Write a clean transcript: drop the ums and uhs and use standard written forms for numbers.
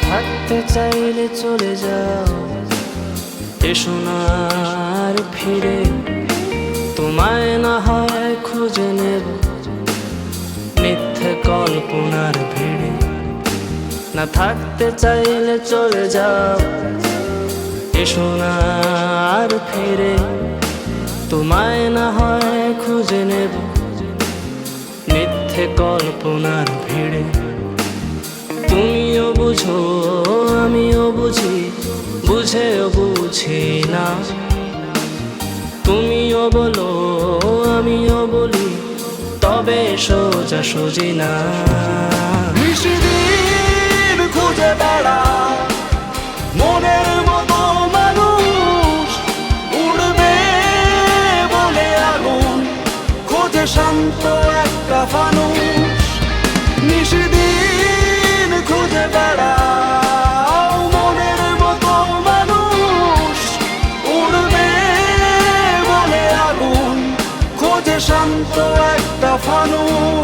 থাকতে চাইলে চলে যাও, এসো না আর ফিরে। তোমায় না হয় খুঁজে নেব মিথ্যে কল্পনার ভিড়ে। না থাকতে চাইলে চলে যাও, এসো না আর ফিরে। তোমায় না হয় খুঁজে নেব মিথ্যে কল্পনার ভিড়ে। তুমিও বুঝো আমিও বুঝি, বুঝেও বুঝি না। তুমিও বলো আমিও বলি, তবে সোজা সুজি না। নিশিদিন খুঁজে বেড়া মনের মতো মানুষ, উড়বে বলে আগুন খোঁজে শান্ত একটা ফানুষ। নিশিদিন খুঁজে বেড়া মনের মতো মানুষ, উড়বে বলে আগুন খোঁজে শান্ত একটা ফানুষ।